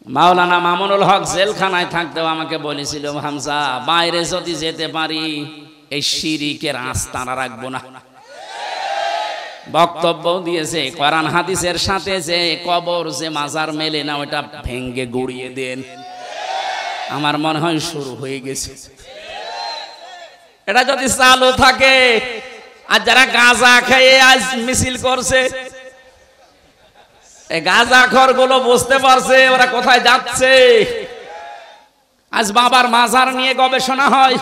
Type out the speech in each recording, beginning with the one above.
মাওলানা মামুনুল হক জেলখানায় থাকতেও আমাকে বলেছিল, হামজা বাইরে যদি যেতে পারি এই শিরিকের আস্তানা রাখবো না। বক্তব্য দিয়েছে কোরআন হাদিসের সাথে যে কবর যে মাজার মেলে না ওটা ভেঙ্গে গুড়িয়ে দেন। আমার মনে হয় শুরু হয়ে গেছে। এটা যদি চালু থাকে, আর যারা গাঁজা খেয়ে আজ মিছিল করছে, এই গাঁজাখোর গুলো বুঝতে পারছে ওরা কোথায় যাচ্ছে। আজ বাবার মাজার নিয়ে গবেষণা হয়,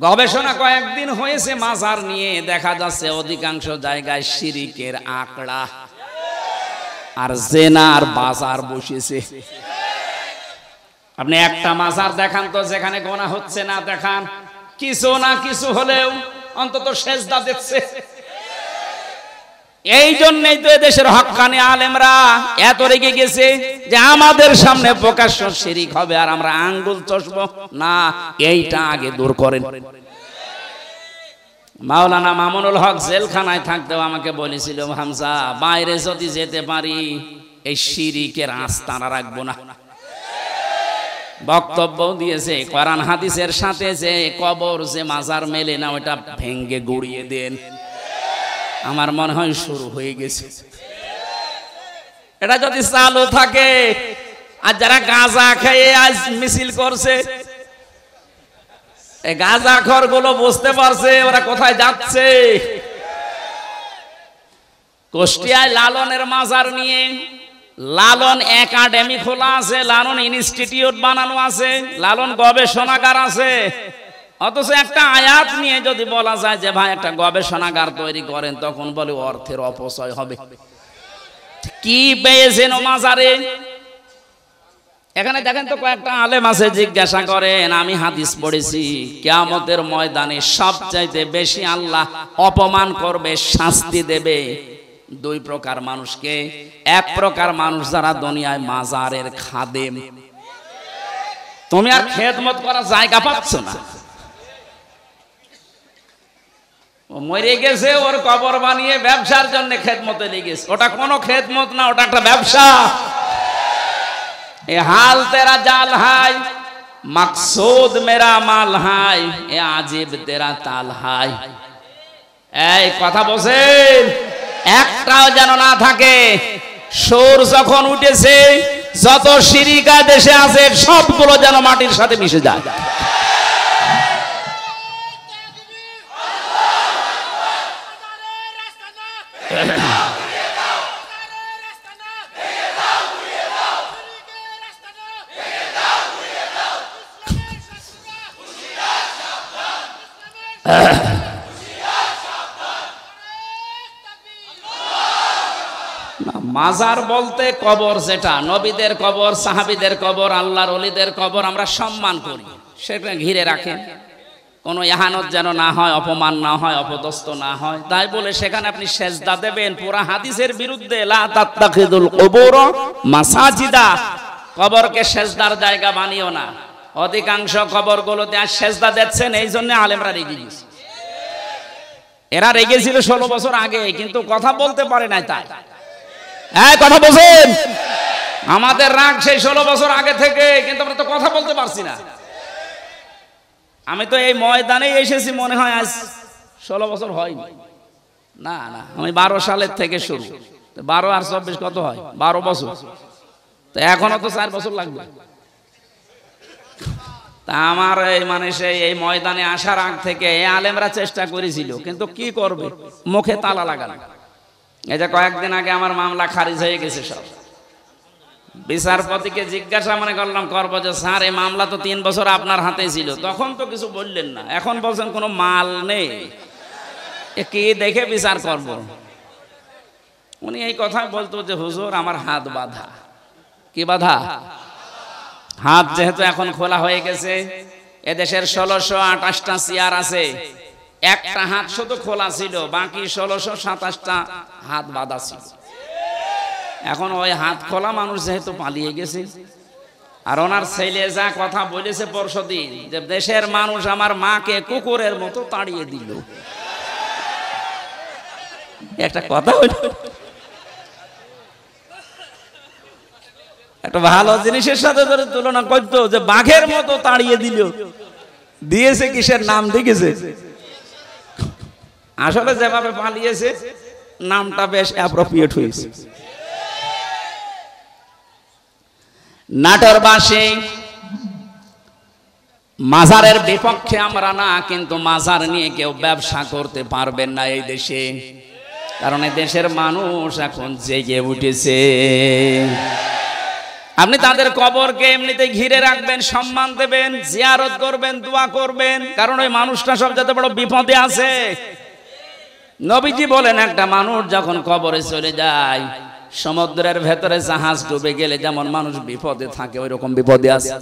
গবেষণা কয়েকদিন হয়েছে মাজার নিয়ে, দেখা যাচ্ছে অধিকাংশ জায়গায় শিরিকের আঁকড়া আর জেনার বাজার বসেছে। আপনি একটা মাজার দেখান তো যেখানে গোনা হচ্ছে না, দেখান কিছু না কিছু হলেও অন্তত সেজদা দিচ্ছে। এই জন্যই তো এদেশের হক্কানি আলেমরা এত রেগে গেছে যে আমাদের সামনে প্রকাশ্য শিরিক হবে আর আমরা আঙ্গুল চষবো না। এইটা আগে দূর করেন। মাওলানা মামুনুল হক জেলখানায় থাকতেও আমাকে বলেছিল, হামজা বাইরে যদি যেতে পারি এই শিরিকের আস্তানা রাখবো না। বক্তব্য দিয়েছে কোরআন হাদিসের সাথে যে কবর যে মাজার মেলে না ওটা ভেঙ্গে গুড়িয়ে দেন। আমার মনে হয় শুরু হয়ে গেছে। এটা যদি চালু থাকে, আর যারা গাঁজা খেয়ে আজ মিছিল করছে, এই গাঁজাখোর গুলো বুঝতে পারছে ওরা কোথায় যাচ্ছে। কুষ্টিয়ায় লালনের মাজার নিয়ে লালন একাডেমি খোলা আছে, লালন ইনস্টিটিউট বানানো আছে, লালন গবেষণাগার আছে। অথচ একটা আয়াত নিয়ে যদি বলা যায় যে ভাই একটা গবেষণাগার তৈরি করেন, তখন বলে অর্থের অপচয় হবে। কি পেয়েছেন মাজারে? এখানে দেখেন তো কয়েকটা আলেম আছে, জিজ্ঞাসা করেন, আমি হাদিস পড়েছি কিয়ামতের ময়দানে সবচাইতে বেশি আল্লাহ অপমান করবে, শাস্তি দেবে দুই প্রকার মানুষকে। এক প্রকার মানুষ যারা দুনিয়ায় মাজারের খাদেম, তুমি আর খেদমত করার জায়গা পাচ্ছ না, ও মরে গেছে, ওর কবর বানিয়ে ব্যবসার জন্য খেদমতে লেগেছে। ওটা কোনো খেদমত না, ওটা একটা ব্যবসা। এ হাল তেরা জাল হাই, মকসুদ মেরা মাল হাই, এ আজিব তেরা তাল হাই। এই কথা বলছেন, একটাও যেন না থাকে। সুর যখন উঠেছে, যত শিরিকা দেশে আছে সবগুলো যেন মাটির সাথে মিশে যায়। মাজার বলতে কবর, যেটা নবীদের কবর, সাহাবীদের কবর, আল্লাহর ওলিদের কবর আমরা সম্মান করি, সেটা ঘিরে রাখেন। কোনো ইহানত যেন না হয়, অপমান না হয়, অপদস্থ না হয়। তাই বলে সেখানে আপনি সেজদা দেবেন, পুরা হাদিসের বিরুদ্ধে। লা তাত্তাখিদুল কুবুর মাসাজিদা, কবরকে সেজদার জায়গা বানিও না। অধিকাংশ কবরগুলোতে আর সেজদা দিচ্ছেন, এই জন্য আলেমরা রেগে গেছে। এরা রেগেছিল 16 বছর আগে, কিন্তু কথা বলতে পারে নাই। তাই হ্যাঁ, কথা বলছেন। আমাদের রাগ সেই 16 বছর আগে থেকে, কিন্তু আমরা তো কথা বলতে পারছি না। আমি তো এই ময়দানে এসেছি মনে হয় আজ 16 বছর হয়নি। না না, আমি 12 সালের থেকে শুরু। 12 আর 24 কত হয়? 12 বছর। তো এখনো তো 4 বছর লাগবে। তা আমার এই মানে সেই এই ময়দানে আসার আগ থেকে আলেমরা চেষ্টা করেছিল, কিন্তু কি করবে, মুখে তালা লাগানো। এই যে কয়েকদিন আগে আমার মামলা খারিজ হয়ে গেছে সব। বিচারপতিকে জিজ্ঞাসা মনে করবো যে স্যার এই মামলা তো 3 বছর আপনার হাতে ছিল, তখন তো কিছু বললেন না, এখন বলছেন কোনো মাল নেই, কি দেখে বিচার করব? উনি এই কথা বলতো যে হুজুর আমার হাত বাঁধা। কি বাঁধা? হাত যেহেতু এখন খোলা হয়ে গেছে, এদেশের 1628টা চেয়ার আছে, একটা হাত শুধু খোলা ছিল, বাকি 1627টা হাত বাঁধা ছিল। এখন ওই হাত খোলা মানুষ যেহেতু পালিয়ে গেছে, আর ওনার ছেলে যা কথা বলেছে পরশুদিন যে দেশের মানুষ আমার মাকে কুকুরের মতো তাড়িয়ে দিল, একটা কথা হইল। একটা ভালো জিনিসের সাথে ধরে তুলনা করতো যে বাঘের মতো তাড়িয়ে দিল, দিয়েছে কিসের নাম দেখেছে? আসলে যেভাবে পালিয়েছে নামটা বেশ অ্যাপ্রোপ্রিয়েট হয়েছে। নাটোরবাসী মাজারের বিপক্ষে আমরা না, কিন্তু মাজার নিয়ে কেউ ব্যবসা করতে পারবেন না এই দেশে, কারণ এই দেশের মানুষ এখন জেগে উঠেছে। আপনি তাদের কবরকে এমনিতে ঘিরে রাখবেন, সম্মান দেবেন, জিয়ারত করবেন, দোয়া করবেন, কারণ ওই মানুষটা সবচেয়ে বড় বিপদে আছে। নবীজি বলেন একটা মানুষ যখন কবরে চলে যায়, সমুদ্রের ভেতরে জাহাজ ডুবে গেলে যেমন মানুষ বিপদে থাকে ওই রকম বিপদে আছে।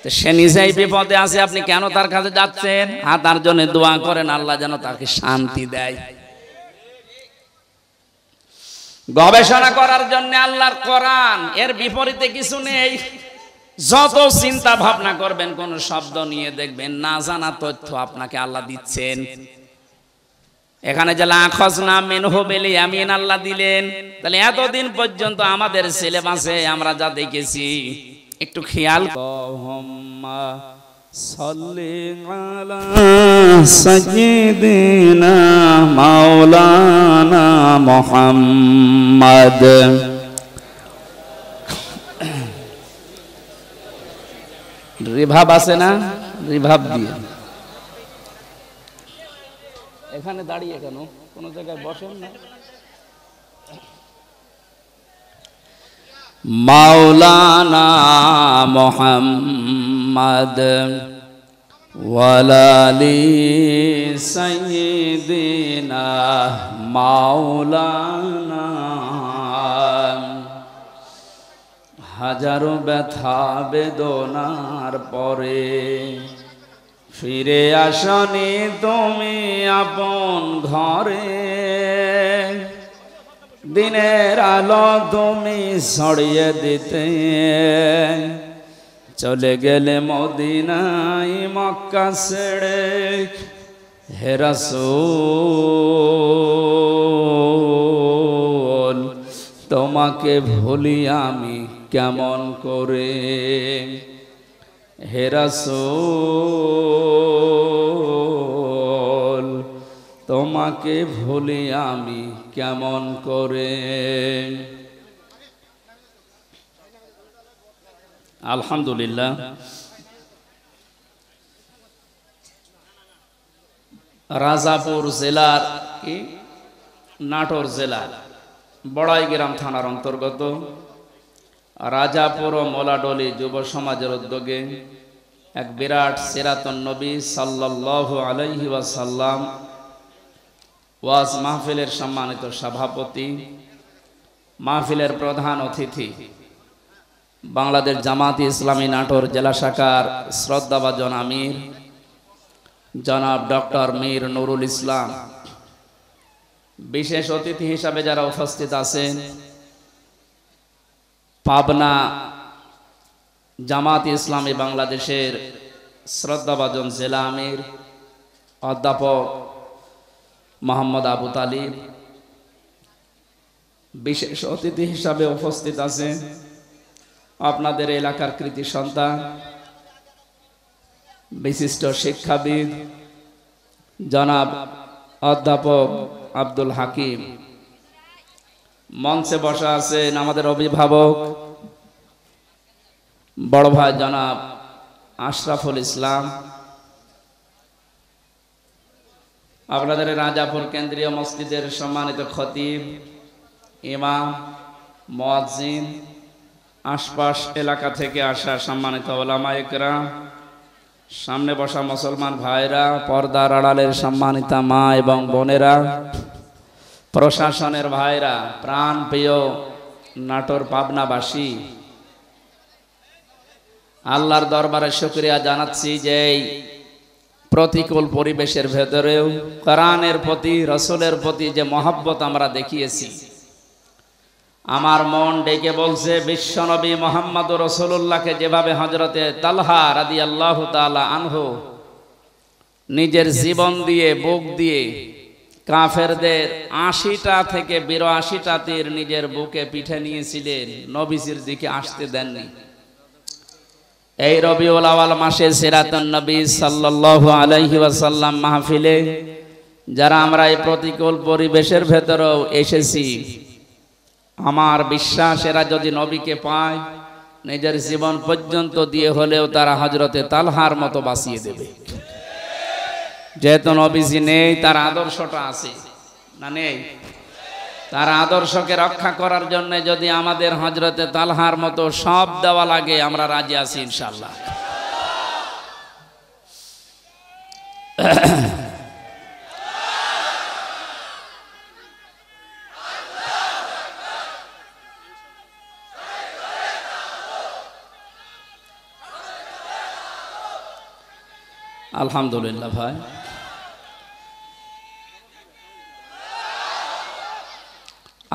তো সে নিজেই বিপদে আছে, আপনি কেন তার কাছে যাচ্ছেন? আর তার জন্য দোয়া করেন আল্লাহ যেন তাকে শান্তি দেয়। গবেষণা করার জন্য আল্লাহর কোরআন, এর বিপরীতে কিছু নেই। যত চিন্তা ভাবনা করবেন কোন শব্দ নিয়ে, দেখবেন না জানা তথ্য আপনাকে আল্লাহ দিচ্ছেন। এখানে যে লাখাজনা মিনহু বিল ইয়ামিন আল্লাহ দিলেন, তাহলে এতদিন পর্যন্ত আমাদের সিলেবাসে আমরা যা দেখেছি একটু খেয়াল। আল্লাহুম্মা সাল্লি আলা সাইয়্যিদিনা মাওলানা মুহাম্মদ। রিভাব আছে না? রিভাব দিয়ে এখানে দাঁড়িয়ে কেন, কোন জায়গায় বসেন না। মাওলানা মুহাম্মদ ওয়ালালি সাইয়্যিদিনা মাওলানা। হাজারো ব্যথা বেদনার পরে ফিরে আসনি তুমি আপন ঘরে, দিনের আলো তুমি ছড়িয়ে দিতে চলে গেলে মদিনায় মক্কা ছেড়ে। হে রাসূল তোমাকে ভুলি আমি কেমন করে, হে রাসূল তোমাকে ভুলি আমি কেমন করে। আলহামদুলিল্লাহ, রাজাপুর জেলার কি নাটোর জেলার বড়াইগ্রাম থানার অন্তর্গত রাজাপুর ও মোলাডলি যুব সমাজের উদ্যোগে এক বিরাট সিরাতুন নবী সাল্লাল্লাহু আলাইহি ওয়াসাল্লাম ওয়াজ মাহফিলের সম্মানিত সভাপতি, মাহফিলের প্রধান অতিথি, বাংলাদেশ জামাত ইসলামী নাটোর জেলা শাখার শ্রদ্ধাভাজন আমির জনাব ডক্টর মীর নুরুল ইসলাম, বিশেষ অতিথি হিসাবে যারা উপস্থিত আছেন, পাবনা জামাত ইসলামী বাংলাদেশের শ্রদ্ধাভাজন জেলা আমির অধ্যাপক মোহাম্মদ আবু তালিব, বিশেষ অতিথি হিসাবে উপস্থিত আছেন আপনাদের এলাকার কৃতি সন্তান, বিশিষ্ট শিক্ষাবিদ জনাব অধ্যাপক আব্দুল হাকিম। মঞ্চে বসা আছেন আমাদের অভিভাবক বড় ভাই জনাব আশরাফুল ইসলাম, আপনাদের রাজাপুর কেন্দ্রীয় মসজিদের সম্মানিত খতিব, ইমাম, মুয়াজ্জিন, আশপাশ এলাকা থেকে আসা সম্মানিত উলামায়ে কেরাম, সামনে বসা মুসলমান ভাইরা, পর্দার আড়ালের সম্মানিতা মা এবং বোনেরা, প্রশাসনের ভাইরা, প্রাণ প্রিয় নাটোর পাবনাবাসী, আল্লাহর দরবারে শুকরিয়া জানাচ্ছি যে এই প্রতিকূল পরিবেশের ভেতরেও কোরআনের প্রতি, রাসূলের প্রতি যে মহব্বত আমরা দেখিয়েছি, আমার মন ডেকে বলছে বিশ্বনবী মুহাম্মদুর রাসূলুল্লাহকে যেভাবে হযরতে তালহা রাদিয়াল্লাহু তাআলা আনহু নিজের জীবন দিয়ে, বুক দিয়ে কাফেরদের ৮০টা থেকে ৮২টা তীর নিজের বুকে পিঠে নিয়েছিলেন, নবীজির দিকে আসতে দেননি। এই রবিউল আউয়াল মাসে সিরাতুন নবী সাল্লাল্লাহু আলাইহি ওয়াসাল্লাম মাহফিলে যারা আমরা এই প্রতিকূল পরিবেশের ভেতরেও এসেছি, আমার বিশ্বাস এরা যদি নবীকে পায় নিজের জীবন পর্যন্ত দিয়ে হলেও তারা হযরতে তালহার মতো বাঁচিয়ে দেবে। যেহেতু নবীজি নেই, তার আদর্শটা আছে না নেই? তার আদর্শকে রক্ষা করার জন্য যদি আমাদের হযরতে তালহার মতো সব দেওয়া লাগে, আমরা রাজি আছি ইনশাআল্লাহ। আলহামদুলিল্লাহ ভাই,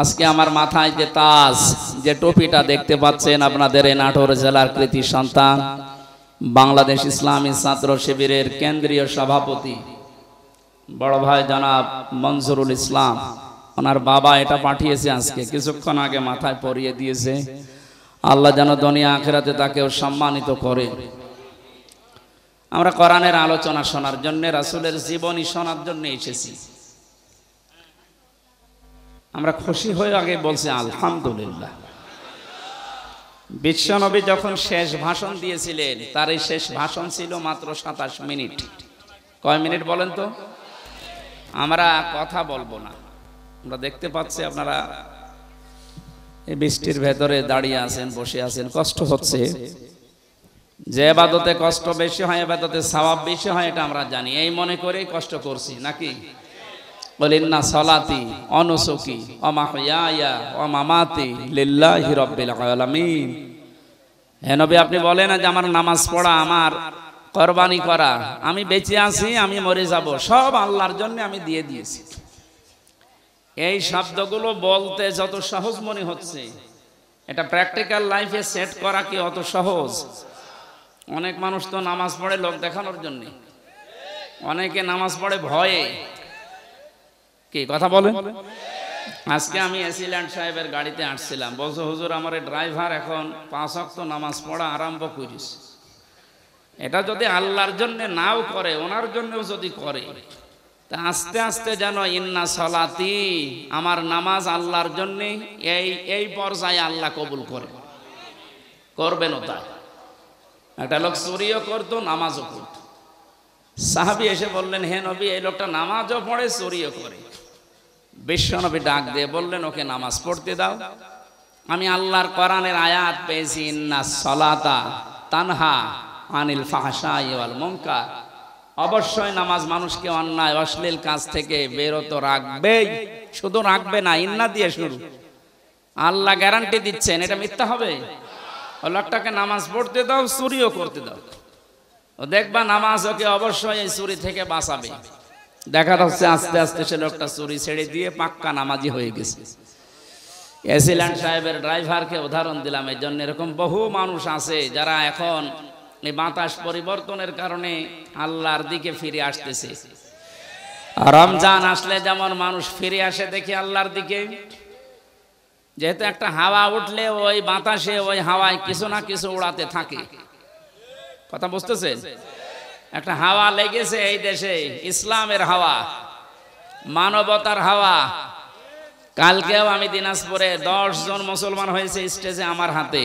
আজকে আমার মাথায় যে তাজ, যে টুপিটা দেখতে পাচ্ছেন, আপনাদের এই নাটোর জেলার কৃতি সন্তান, বাংলাদেশ ইসলামী ছাত্র শিবিরের কেন্দ্রীয় সভাপতি বড় ভাই জনাব মনজুরুল ইসলাম, ওনার বাবা এটা পাঠিয়েছে আজকে, কিছুক্ষণ আগে মাথায় পরিয়ে দিয়েছে। আল্লাহ যেন দুনিয়া আখিরাতে তাকেও সম্মানিত করে। আমরা কোরআনের আলোচনা শোনার জন্য, রাসূলের জীবনী শোনার জন্য এসেছি। আমরা খুশি হয়ে আগে বলছি আলহামদুলিল্লাহ। বিশ্বনবী যখন শেষ ভাষণ দিয়েছিলেন, তার এই শেষ ভাষণ ছিল মাত্র ২৭ মিনিট। কয় মিনিট বলেন তো? আমরা কথা বলবো না। আমরা দেখতে পাচ্ছি আপনারা এই বৃষ্টির ভেতরে দাঁড়িয়ে আছেন, বসে আছেন, কষ্ট হচ্ছে। যে ইবাদতে কষ্ট বেশি হয়, ইবাদতে সওয়াব বেশি হয়, এটা আমরা জানি। এই মনে করেই কষ্ট করছি নাকি? বলিন্না সলাতি অনুসুকি অমাহইয়া অমামাতি লিল্লাহি রাব্বিল আলামিন। হে নবী, আপনি বলেন না যে আমার নামাজ পড়া, আমার কুরবানি করা, আমি বেঁচে আছি, আমি মরে যাব, সব আল্লাহর জন্য আমি দিয়ে দিয়েছি। এই শব্দগুলো বলতে যত সহজ মনে হচ্ছে, এটা প্র্যাকটিক্যাল লাইফে সেট করা কি অত সহজ? অনেক মানুষ তো নামাজ পড়ে লোক দেখানোর জন্য, অনেকে নামাজ পড়ে ভয়ে। কি কথা বলেন? আজকে আমি এসিল্যান্ড সাহেবের গাড়িতে আসছিলাম, বলছো হুজুর আমার ড্রাইভার এখন 5 ওয়াক্ত নামাজ পড়া আরম্ভ করিস। এটা যদি আল্লাহর জন্য নাও করে, ওনার জন্যও যদি করে, তা আস্তে আস্তে যেন ইন্না সলাতি, আমার নামাজ আল্লাহর জন্য, এই পর্যায়ে আল্লাহ কবুল করে, করবেন। তাই একটা লোক চুরিও করতো, নামাজও করতো। সাহাবী এসে বললেন, হে নবী, এই লোকটা নামাজও পড়ে, চুরিও করে। বিশ্বনবী ডাক দিয়ে বললেন, ওকে নামাজ পড়তে দাও। আমি আল্লাহর কোরআনের আয়াত পেয়েছি, ইন্না সলাতা তানহা আনিল ফাহশাই ওয়াল মুনকার। অবশ্যই নামাজ মানুষকে অন্যায় অশ্লীল কাজ থেকে বিরত রাখবেই। শুধু রাখবে না, ইন্না দিয়ে শুরু। আল্লাহ গ্যারান্টি দিচ্ছেন, এটা মিথ্যা হবে? ও লোকটাকে নামাজ পড়তে দাও, চুরিও করতে দাও, ও দেখবা নামাজ ওকে অবশ্যই এই চুরি থেকে বাঁচাবে। দেখা যাচ্ছে আস্তে আস্তে সে লোকটা চুরি ছেড়ে দিয়ে পাক্কা নামাজি হয়ে গেছে। এসিল্যান্ড সাহেবের ড্রাইভারকে উদাহরণ দিলাম এই জন্য। এরকম বহু মানুষ আছে যারা এখন এই বাতাস পরিবর্তনের কারণে আল্লাহর দিকে ফিরে আসতেছে। রমজান আসলে যেমন মানুষ ফিরে আসে দেখি আল্লাহর দিকে, যেহেতু একটা হাওয়া উঠলে ওই বাতাসে, ওই হাওয়ায় কিছু না কিছু উড়াতে থাকে। কথা বুঝতেছেন? একটা হাওয়া লেগেছে এই দেশে, ইসলামের হাওয়া, মানবতার হাওয়া। কালকেও আমি দিনাজপুরে 10 জন মুসলমান হয়েছে স্টেজে আমার হাতে।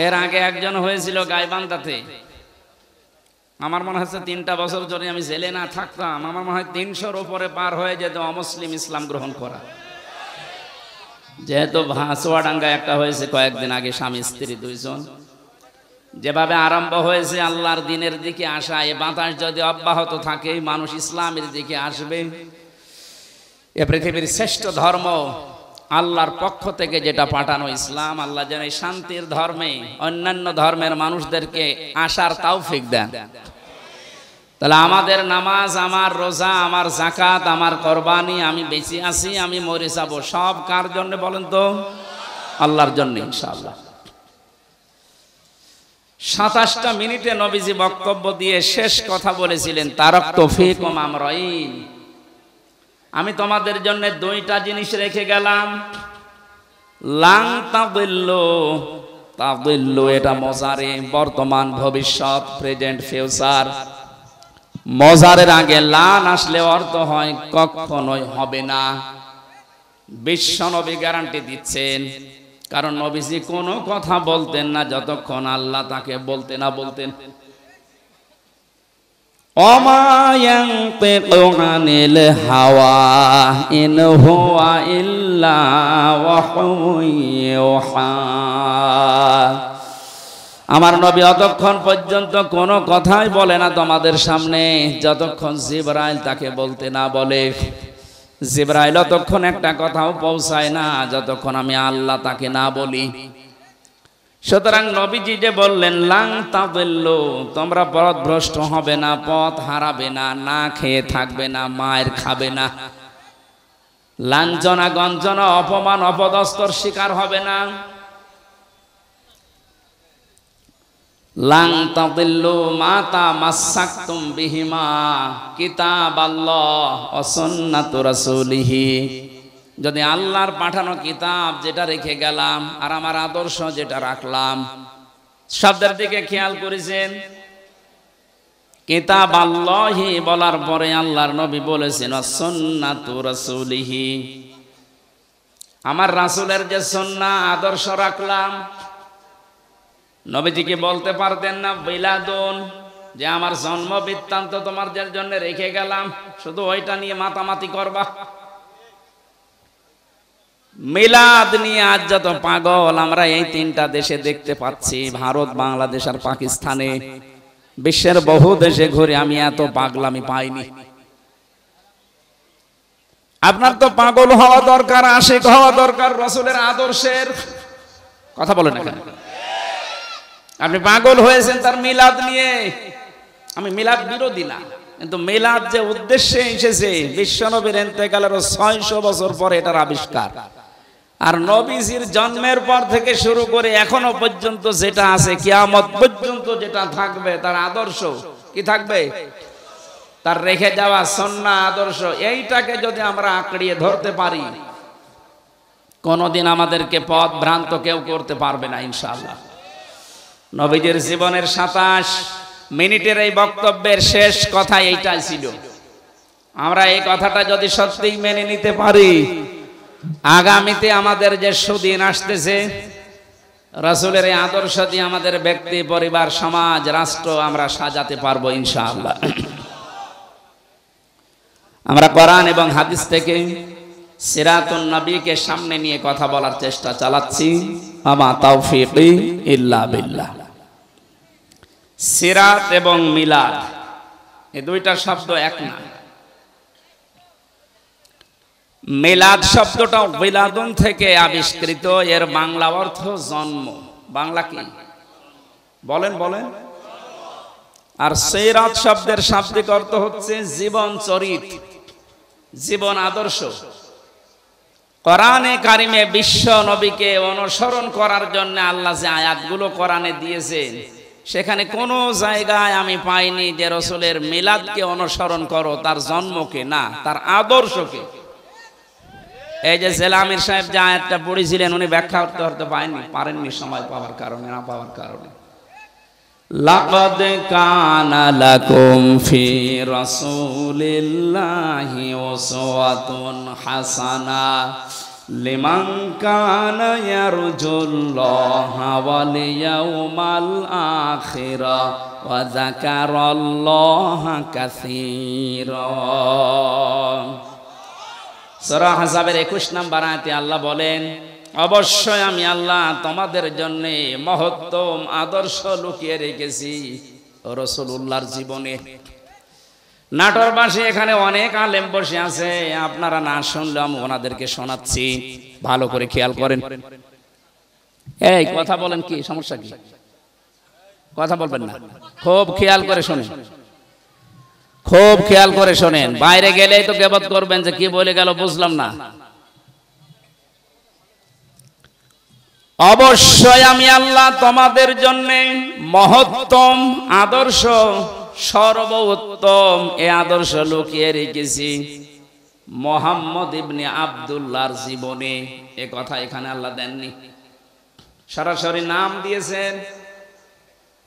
এর আগে একজন হয়েছিল গাইবান্ধাতে। আমার মনে হচ্ছে 3টা বছর যদি আমি জেলে না থাকতাম, আমার মনে হয় 300-র উপরে পার হয়ে যেত অমুসলিম ইসলাম গ্রহণ করা। যেহেতু ভাঁচুয়াডাঙ্গা একটা হয়েছে কয়েকদিন আগে, স্বামী স্ত্রী 2 জন। যেভাবে আরম্ভ হয়েছে আল্লাহর দিনের দিকে আসা, এ বাতাস যদি অব্যাহত থাকে, মানুষ ইসলামের দিকে আসবে। এ পৃথিবীর শ্রেষ্ঠ ধর্ম, আল্লাহর পক্ষ থেকে যেটা পাঠানো ইসলাম, আল্লাহ যেন এই শান্তির ধর্মে অন্যান্য ধর্মের মানুষদেরকে আসার তৌফিক দেন। তাহলে আমাদের নামাজ, আমার রোজা, আমার যাকাত, আমার কোরবানি, আমি বেঁচে আছি, আমি মরে যাব, সব কার জন্য বলেন তো? আল্লাহর জন্য ইনশাআল্লাহ। 27টা মিনিটে নবীজি বক্তব্য দিয়ে শেষ কথা বলেছিলেন, তারাকতু ফীকুম আমরাইন, আমি তোমাদের জন্য দুইটা জিনিস রেখে গেলাম, লাং তাদিল্লু, তাদিল্লু এটা মজারে, বর্তমান ভবিষ্যৎ, প্রেজেন্ট ফিউচার। মজারের আগে লান আসলে অর্থ হয় কখনোই হবে না। বিশ্ব নবী গ্যারান্টি দিচ্ছেন, কারণ নবীজি কোনো কথা বলতেন না যতক্ষণ আল্লাহ তাকে বলতে না বলতেন। ওমা ইয়ানতিকু আনিল হাওয়া ইন হুয়া ইল্লা ওয়াহয়ুন ইউহা। আমার নবী অতক্ষণ পর্যন্ত কোনো কথাই বলে না তোমাদের সামনে যতক্ষণ জিবরাইল তাকে বলতে না বলে। জিবরাইল অতক্ষণ একটা কথাও পৌঁছায় না যতক্ষণ আমি আল্লাহ তাকে না বলি। সুতরাং নবীজি যে বললেন লাং তাদিল্লু, তোমরা পথভ্রষ্ট হবে না, পথ হারাবে না, না খেয়ে থাকবে না, মায়ের খাবে না, লাঞ্ছনা গঞ্জনা অপমান অপদস্থর শিকার হবে না। লাং তাদিল্লু মা তামাসসাকতুম বিহিমা কিতাবাল্লাহ ওয়া সুন্নাতু রাসূলিহি। যদি আল্লাহর পাঠানো কিতাব যেটা রেখে গেলাম আর আমার আদর্শ যেটা রাখলাম, শব্দের দিকে খেয়াল করেছেন। কিতাব আল্লাহি বলার পরে আল্লাহর নবী বলেছেন সুন্নাতু রাসূলিহি, আমার রাসূলের যে সুন্নাহ আদর্শ রাখলাম। নবীজিকে বলতে পারতেন না বিলাদুন, যে আমার জন্ম বৃত্তান্ত তোমাদের জন্য রেখে গেলাম, শুধু ওইটা নিয়ে মাতামাতি করবা। মিলাদ নিয়ে আজ যত পাগল আমরা এই তিনটা দেশে দেখতে পাচ্ছি, ভারত, বাংলাদেশ আর পাকিস্তানে। বিশ্বের বহু দেশে ঘুরে আমি এত পাগলামি পাইনি। আপনার তো পাগল হওয়া দরকার, আশিক হওয়া দরকার রাসূলের আদর্শের। কথা বলেন না কেন? আপনি পাগল হয়েছেন তার মিলাদ নিয়ে। আমি মিলাদ বিরোধী না, কিন্তু মিলাদ যে উদ্দেশ্যে এসেছে, বিশ্বনবীর ইন্তেকালের 600 বছর পরে এটার আবিষ্কার, আর নবীজির জন্মের পর থেকে শুরু করে এখনো পর্যন্ত যেটা আছে, কিয়ামত পর্যন্ত যেটা থাকবে, তার আদর্শ কি থাকবে? তার রেখে যাওয়া সুন্নাহ আদর্শ। এইটাকে যদি আমরা আঁকড়িয়ে ধরতে পারি, কোনোদিন আমাদেরকে পথ ভ্রান্ত কেউ করতে পারবে না ইনশাআল্লাহ। নবীজির জীবনের 27 মিনিটের এই বক্তব্যের শেষ কথা এইটাই ছিল। আমরা এই কথাটা যদি সত্যিই মেনে নিতে পারি, আগামীতে আমাদের যে সুদিন আসতেছে, রাসূলের এই আদর্শ দিয়ে আমাদের ব্যক্তি, পরিবার, সমাজ, রাষ্ট্র আমরা সাজাতে পারবো ইনশাআল্লাহ। আমরা কোরআন এবং হাদিস থেকে সিরাতুন নবীকে সামনে নিয়ে কথা বলার চেষ্টা চালাচ্ছি। আমা তাওফীকি ইল্লা বিল্লাহ। সিরাত এবং মিলাদ এই দুইটা শব্দ এক না। মিলাদ শব্দটা বিলাদুন থেকে আবিষ্কৃত, এর বাংলা অর্থ জন্ম। বাংলা কি বলেন বলেন? আর সিরাত শব্দের শাব্দিক অর্থ হচ্ছে জীবন চরিত, জীবন আদর্শ। কোরআনে কারিমে বিশ্ব নবীকে অনুসরণ করার জন্য আল্লাহ যে আয়াতগুলো কোরআনে দিয়েছেন, সেখানে কোনো জায়গায় আমি পাইনি যে রাসূলের মিলাদকে অনুসরণ করো, তার জন্মকে না, তার আদর্শকে। এই যে জেলামির সাহেব যে আয়াতটা পড়েছিলেন, উনি ব্যাখ্যা করতে পারেননি সময় পাওয়ার কারণে, না পাওয়ার কারণে। লাকাদ কানা লাকুম ফি রাসূলিল্লাহি উসওয়াতুন হাসানা লিমান কানা ইয়ারজুল্লাহা ওয়াল ইয়াউমাল আখিরা ওয়া যাকারাল্লাহা কাসীরা। সূরা আহজাবের 21 নম্বর আয়াতে আল্লাহ বলেন, অবশ্যই আমি আল্লাহ তোমাদের জন্য মহত্তম আদর্শ লুকিয়ে রেখেছি রাসূলুল্লাহর জীবনে। নাটোরবাসী এখানে অনেক আলেম বসে আছে, আপনারা না শুনলে আমি ওনাদেরকে শোনাচ্ছি, ভালো করে খেয়াল করেন। এই কথা বলেন, কি সমস্যা? কি কথা বলবেন না? খুব খেয়াল করে শোনেন, খুব খেয়াল করে শোনেন। বাইরে গেলেই তো গীবত করবেন যে কি বলে গেল বুঝলাম না। অবশ্যই আমি আল্লাহ তোমাদের জন্য মহত্তম আদর্শ, সর্বোত্তম এ আদর্শ লুকিয়ে রেখেছি। মুহাম্মদ ইবনে আব্দুল্লাহর জীবনে। এ কথা এখানে আল্লাহ দেননি, সরাসরি নাম দিয়েছেন।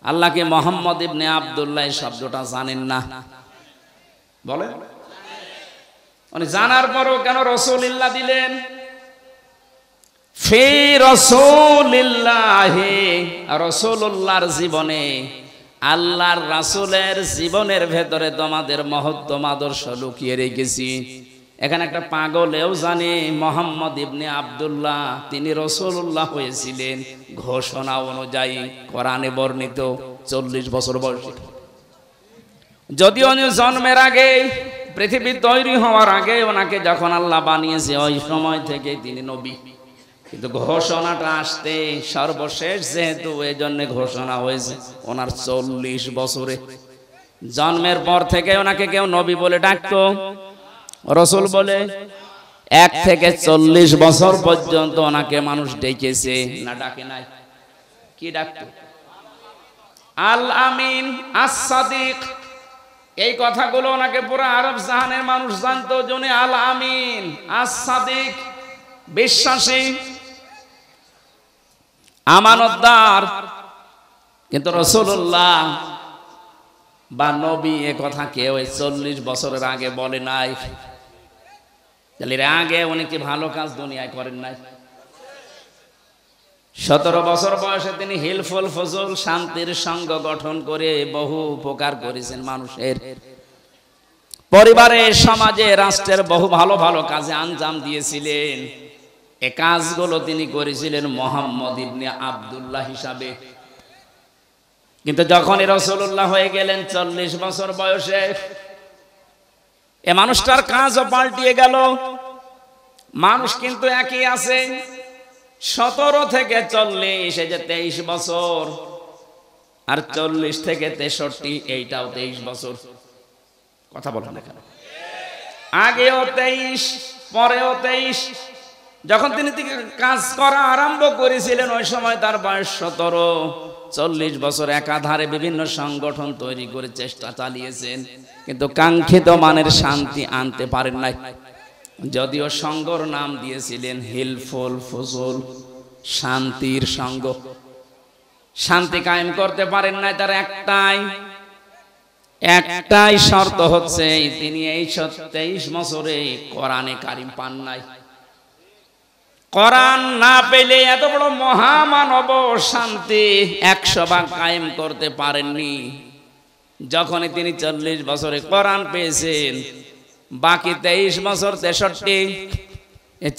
আল্লাহকে মুহাম্মদ ইবনে আব্দুল্লাহ শব্দটা জানেন না, বলেন? মানে জানার পরও কেন রাসূলুল্লাহ দিলেন? ফি রাসূলিল্লাহি, রাসূলুল্লাহর জীবনে, আল্লাহর রাসূলের জীবনের ভেতরে তোমাদের মহত্তম আদর্শ লুকিয়ে রেখেছি। এখানে একটা পাগলেও জানে মুহাম্মদ ইবনে আব্দুল্লাহ তিনি রাসূলুল্লাহ হয়েছিলেন ঘোষণা অনুযায়ী, কোরআনে বর্ণিত 40 বছর বয়সে। যদিও জন্মের আগে, পৃথিবী তৈরি হওয়ার আগে ওনাকে যখন আল্লাহ বানিয়েছে ওই সময় থেকে তিনি নবী, কিন্তু ঘোষণাটা আসতে সর্বশেষ যেহেতু এই জন্য ঘোষণা হয়েছে ওনার 40 বছরে। জন্মের পর থেকে ওনাকে কেউ নবী বলে ডাকতো, রাসূল বলে। 1 থেকে 40 বছর পর্যন্ত ওনাকে মানুষ ডেকেছে না ডাকে নাই? কি ডাকতো? আল আমিন, আস সাদিক। এই কথাগুলো ওনাকে পুরো আরব জাহানের মানুষ জানতো, জন্য আল আমিন, আস সাদিক, বিশ্বাসী, আমানতদার। কিন্তু রাসূলুল্লাহ বা নবী এ কথা কেউ 40 বছরের আগে বলে নাই। তাহলে এর আগে উনি কি ভালো কাজ দুনিয়ায় করেন নাই? 17 বছর বয়সে তিনি হিলফুল ফজল, শান্তির সংঘ গঠন করে বহু উপকার করেছেন মানুষের। পরিবারে, সমাজে, রাষ্ট্রের বহু ভালো ভালো কাজে আঞ্জাম দিয়েছিলেন। এই কাজগুলো তিনি করেছিলেন মুহাম্মদ ইবনে আব্দুল্লাহ হিসাবে। কিন্তু যখন রাসূলুল্লাহ হয়ে গেলেন 40 বছর বয়সে, এ মানুষটার কাজও পাল্টিয়ে গেল। মানুষ কিন্তু একই আছে, 17 থেকে 40, এই যে 23 বছর, আর 40 থেকে 63, এইটাও 23 বছর। কথা বলেন না কেন? আগেও 23, পরেও 23। যখন তিনি কাজ করা আরম্ভ করেছিলেন ওই সময় তার বয়স 17। 40 বছর একাধারে বিভিন্ন সংগঠন তৈরি করে চেষ্টা চালিয়েছেন, কিন্তু কাঙ্ক্ষিত মানের শান্তি আনতে পারেন নাই। যদিও সংঘর নাম দিয়েছিলেন হিলফুল ফজল, শান্তির সংঘ। শান্তি কায়েম করতে পারেন নাই। তার একটাই শর্ত হচ্ছে তিনি এই 23 বছরে কোরআনে কারিম পান নাই। কোরআন না পেলে এত বড় মহামানব শান্তি 100 ভাগ কায়েম করতে পারেননি। যখনই তিনি 40 বছরে কোরআন পেয়েছেন, বাকি 23 বছর 63,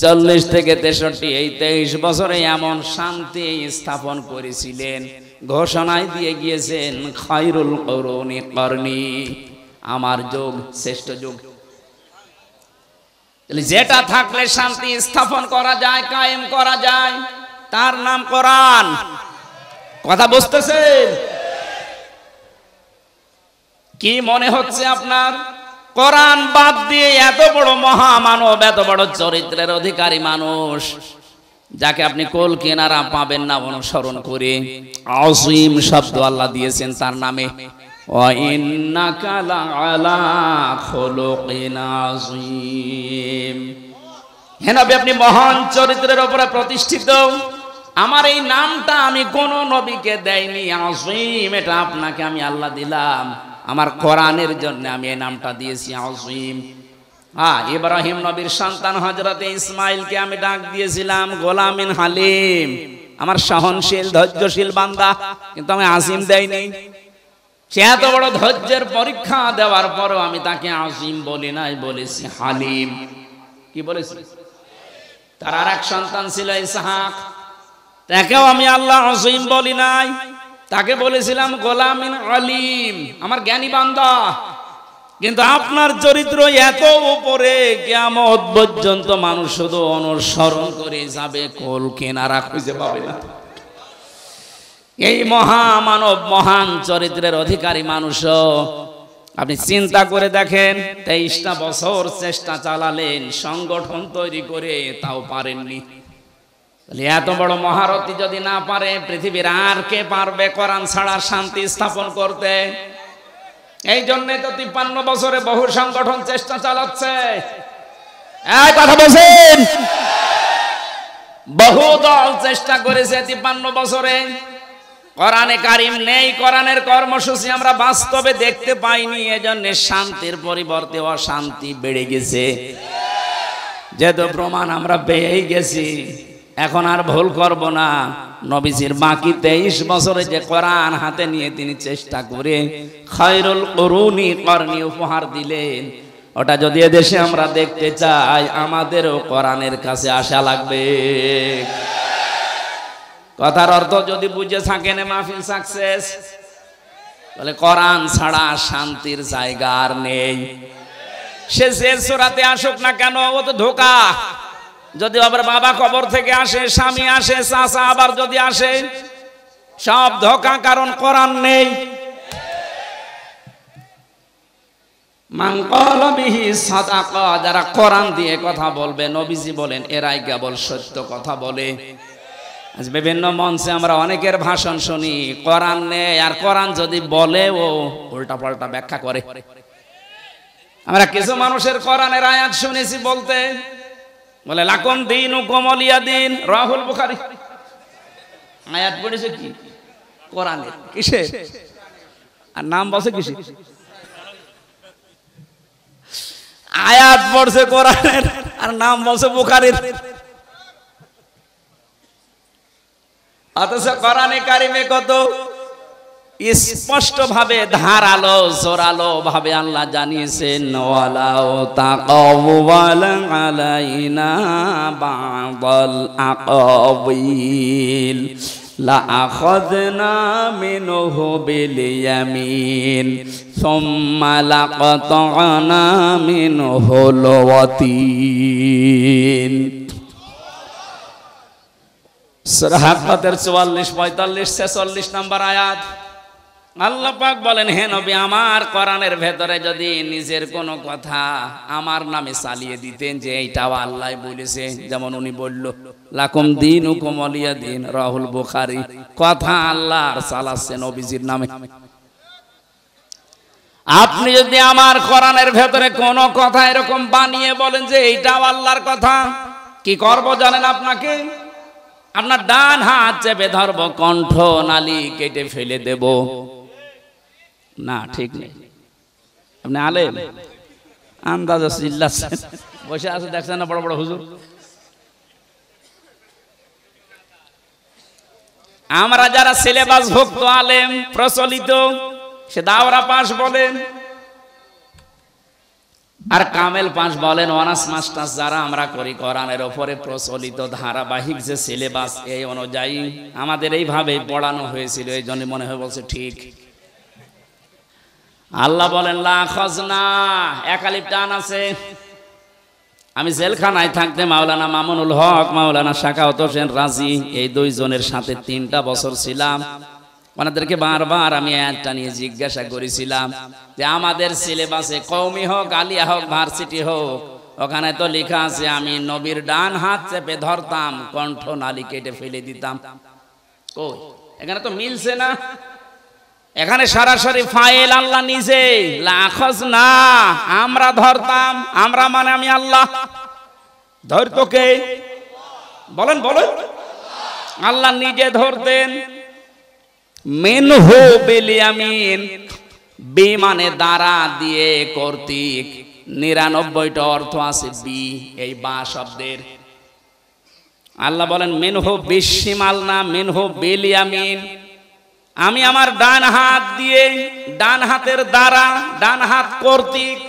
40 থেকে 63, এই 23 বছরে এমন শান্তি স্থাপন করেছিলেন, ঘোষণায় দিয়ে গিয়েছেন খায়রুল কুরুনি করনি, আমার যুগ শ্রেষ্ঠ যুগ। যেটা থাকলে শান্তি স্থাপন করা যায়, কায়েম করা যায়, তার নাম কোরআন। কথা বুঝতেছেন? কি মনে হচ্ছে আপনার? কোরআন বাদ দিয়ে এত বড় মহামানব, এত বড় চরিত্রের অধিকারী মানুষ, যাকে আপনি কোল কিনারা পাবেন না অনুসরণ করে, আযীম শব্দ আল্লাহ দিয়েছেন তার নামে। ওয়া ইন্নাকা লাআলা খুলুকিন আযীম। হে নবী, আপনি মহান চরিত্রের উপরে প্রতিষ্ঠিত। আমার এই নামটা আমি কোন নবীকে দেইনি, আযীম, এটা আপনাকে আমি আল্লাহ দিলাম। আমার কোরআনের জন্য আমি এই নামটা দিয়েছি আযীম। ইব্রাহিম নবীর সন্তান হযরতে ইসমাইলকে আমি ডাক দিয়েছিলাম গোলামিন হালিম, আমার সহনশীল ধৈর্যশীল বান্দা, কিন্তু আমি আযীম দেইনি। সে এত বড় ধৈর্যের পরীক্ষা দেওয়ার পরও আমি তাকে আযীম বলি নাই, বলেছি হালিম। কি বলেছি? তার আরেক সন্তান ছিল ইসহাক, তাকেও আমি আল্লাহ আযীম বলি নাই, তাকে বলেছিলাম গোলামিন আলিম, আমার জ্ঞানী বান্দা। কিন্তু আপনার চরিত্র এত উপরে, কিয়ামত পর্যন্ত মানুষ শুধু অনুসরণ করে যাবে, কোল কিনারা খুঁজে পাবে না। এই মহামানব, মহান চরিত্রের অধিকারী মানুষ, আপনি চিন্তা করে দেখেন, 23টা বছর চেষ্টা চালালেন সংগঠন তৈরি করে, তাও পারেননি। এত বড় মহারথী যদি না পারে, পৃথিবীর আর কে পারবে কোরআন ছাড়া শান্তি স্থাপন করতে? এই জন্যই তো 53 বছরে বহু সংগঠন চেষ্টা চালাচ্ছে। এই কথা বলছেন। বহু দল চেষ্টা করেছে 53 বছরে, কোরআনে কারিম নেই, কোরআনের কর্মসূচি আমরা বাস্তবে দেখতে পাইনি, এজন্য শান্তির পরিবর্তে অশান্তি বেড়ে গেছে। যেহেতু প্রমাণ আমরা পেয়েই গেছি, এখন আর ভুল করব না। নবীজির বাকি 23 বছরে যে কোরআন হাতে নিয়ে তিনি চেষ্টা করে খায়রুল কুরুনি করনি উপহার দিলেন, ওটা যদি এদেশে আমরা দেখতে চাই, আমাদেরও কোরআনের কাছে আসা লাগবে। কথার অর্থ যদি বুঝে থাকেন, মাহফিল সাকসেস। বলে কোরআন ছাড়া শান্তির জায়গা আর নেই। সে যে সূরাতে আসুক না কেন, ও তো ধোঁকা। যদি আবার বাবা কবর থেকে আসে, স্বামী আসে, চাচা আবার যদি আসে, সব ধোঁকা, কারণ কোরআন নেই। মান ক্বালা বিহি সাদাকা, যারা কোরআন দিয়ে কথা বলবে, নবীজি বলেন এরাই কেবল সত্য কথা বলে। আজ বিভিন্ন মঞ্চে আমরা অনেকের ভাষণ শুনি, কোরআন নেই, আর কোরআন যদি বলে ও উল্টা পাল্টা ব্যাখ্যা করে। আমরা কিছু মানুষের কোরআনের আয়াত শুনেছি বলতে, বলে লাকুম দীনুকুম ওয়ালিয়া দীন, রাহুল বুখারী। আয়াত পড়েছে কি? কোরআনের। কিসে? আর নাম বলছে কিসে? আয়াত পড়ছে কোরআনের, আর নাম বলছে বুখারীর। অথচ কোরআনে কারিমে কত স্পষ্ট ভাবে, ধারালো জোরালো ভাবে আল্লাহ জানিয়েছেন, ওয়ালাউ তাকাওয়াল আলাইনা বা'দাল আকাবিল লা আখাযনা মিনহু বিল ইয়ামিন সুম্মা লাকাতা'না মিনহুল ওয়াতিন। সূরা হাক্কাতের 44, 45, 46 নম্বর আয়াত। আল্লাহ পাক বলেন, হে নবী, আমার কোরআনের ভেতরে যদি নিজের কোনো কথা আমার নামে চালিয়ে দিতেন, যে এইটাও আল্লাহ বলেছে, যেমন উনি বলল লাকুম দীনুকুম ওয়ালিয়া দীন, রাহুল বুখারী, কথা আল্লাহর চালাচ্ছে নবীজির নামে। আপনি যদি আমার কোরআনের ভেতরে কোনো কথা এরকম বানিয়ে বলেন যে এইটাও আল্লাহর কথা, কি করব জানেন? আপনাকে আপনার ডান হাত চেপে ধরব, কণ্ঠ নালী কেটে ফেলে দেব। না, ঠিক নেই। আপনি আলেম, আন্দাজে চিল্লাচ্ছেন, বসে আছে দেখছেন না বড় বড় হুজুর। আমরা যারা সিলেবাস ভুক্ত আলেম, প্রচলিত, সে দাওরা পাস বলেন আর কামেল পাস বলেন, অনার্স মাস্টার্স যারা আমরা করি, কোরআনের ওপরে প্রচলিত ধারাবাহিক যে সিলেবাস, এই অনুযায়ী আমাদের এইভাবে পড়ানো হয়েছিল, এই জন্য মনে হয় বলছে ঠিক। আল্লাহ বলেন লা খাজনা, একালিপ টান আছে। আমি জেলখানায় থাকতে মাওলানা মামুনুল হক, মাওলানা শাকাওয়াত হোসেন রাজি, এই দুইজনের সাথে 3টা বছর ছিলাম। ওনাদেরকে বারবার আমি একটা নিয়ে জিজ্ঞাসা করেছিলাম যে আমাদের সিলেবাসে কওমি হোক, আলিয়া হোক, ভার্সিটি হোক, ওখানে তো লেখা আছে আমি নবীর ডান হাত চেপে ধরতাম, কণ্ঠ নালী কেটে ফেলে দিতাম। কই, এখানে তো মিলছে না। এখানে সরাসরি ফাইল আল্লাহ নিজে, লাখজ না, আমরা ধরতাম। আমরা মানে আমি আল্লাহ। ধরতো কে? বলেন বলেন। আল্লাহ নিজে ধরতেন। মিনহু বিল ইয়ামিন, বি মানে দ্বারা, দিয়ে কর্তৃক। 99টা অর্থ আছে বি, এই বা শব্দের। আল্লাহ বলেন মিনহু বিশিমাল না, মিনহু বিল ইয়ামিন। আমি আমার ডান হাত দিয়ে, ডান হাতের দ্বারা, ডান হাত কর্তৃক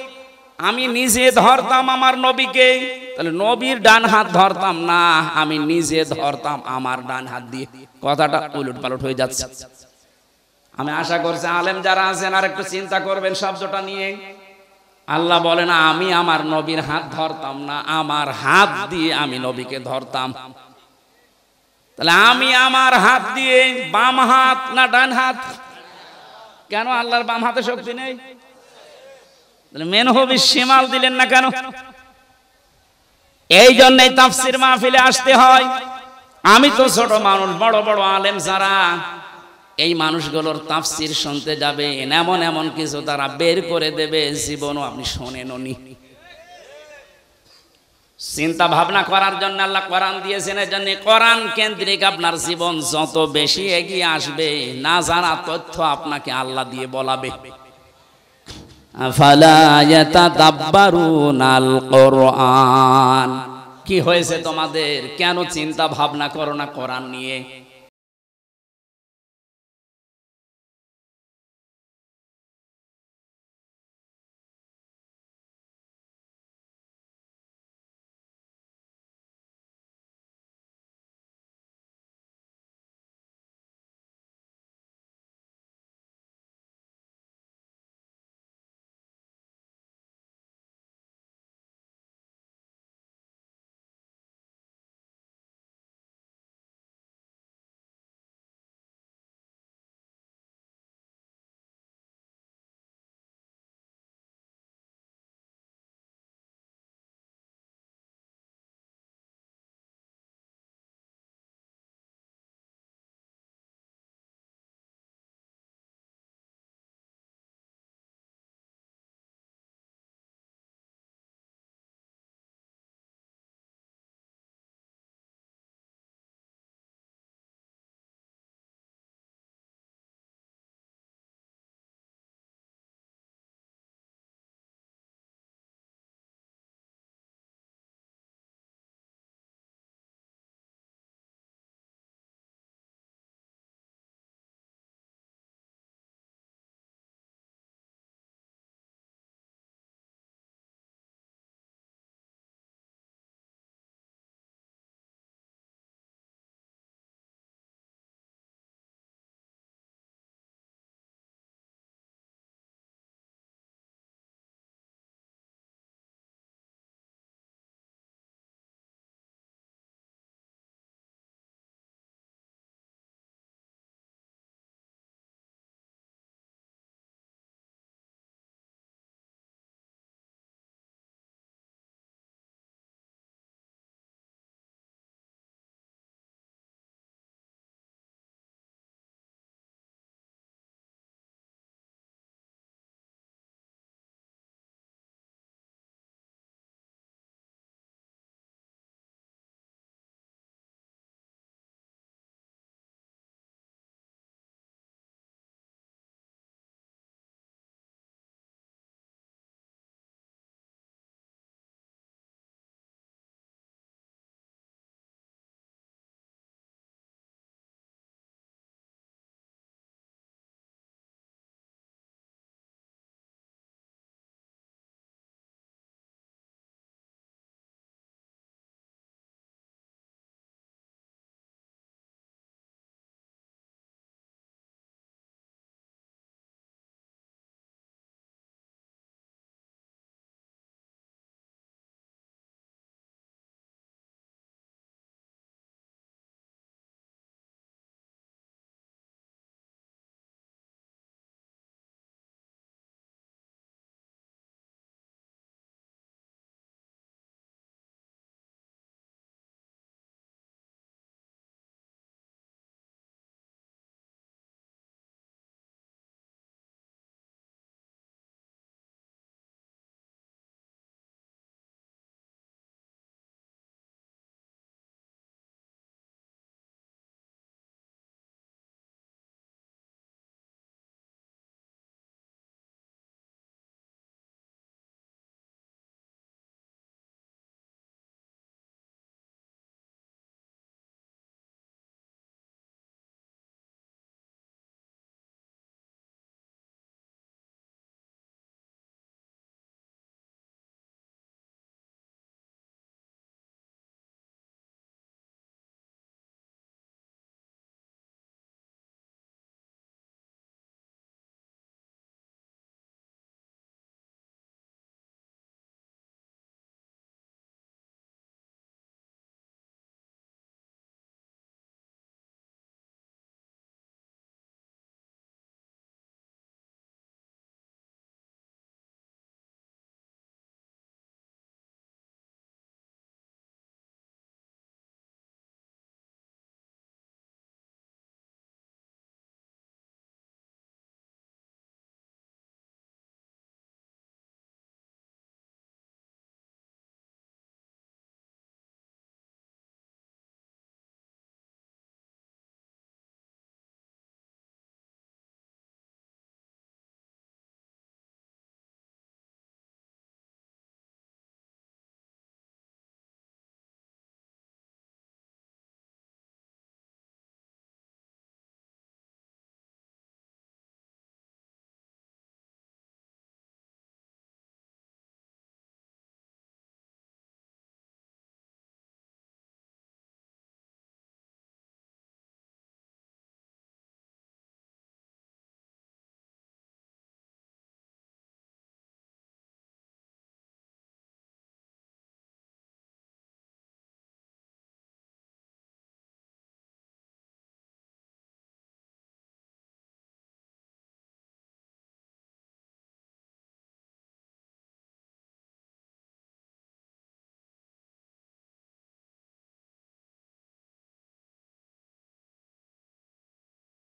আমি নিজে ধরতাম আমার নবীকে। তাহলে নবীর ডান হাত ধরতাম না, আমি নিজে ধরতাম আমার ডান হাত দিয়ে। কথাটা উলট পালট হয়ে যাচ্ছে। আমি আশা করছি আলেম যারা আছেন আর একটু চিন্তা করবেন শব্দটা নিয়ে। আল্লাহ বলেন আমি আমার নবীর হাত ধরতাম না, আমার হাত দিয়ে আমি নবীকে ধরতাম। তাহলে আমি আমার হাত দিয়ে, বাম হাত না ডান হাত? কেন আল্লাহর বাম হাতে শক্তি নেই? মেনহু বিশিমাল দিলেন না কেন? এই জন্যই তাফসীর মাহফিলে আসতে হয়। আমি তো ছোট মানুষ, বড় বড় আলেম যারা, এই মানুষগুলোর তাফসীর শুনতে যাবে, এমন এমন কিছু তারা বের করে দেবে, জীবনও আপনি শোনেননি। চিন্তা ভাবনা করার জন্য আল্লাহ কোরআন দিয়েছেন। এর জন্য কোরআন কেন্দ্রিক আপনার জীবন যত বেশি এগিয়ে আসবে, না জানা তথ্য আপনাকে আল্লাহ দিয়ে বলাবে। আফালা ইয়াতাদাব্বারুনাল কোরআন, কি হয়েছে তোমাদের? কেন চিন্তা ভাবনা করো না কোরআন নিয়ে?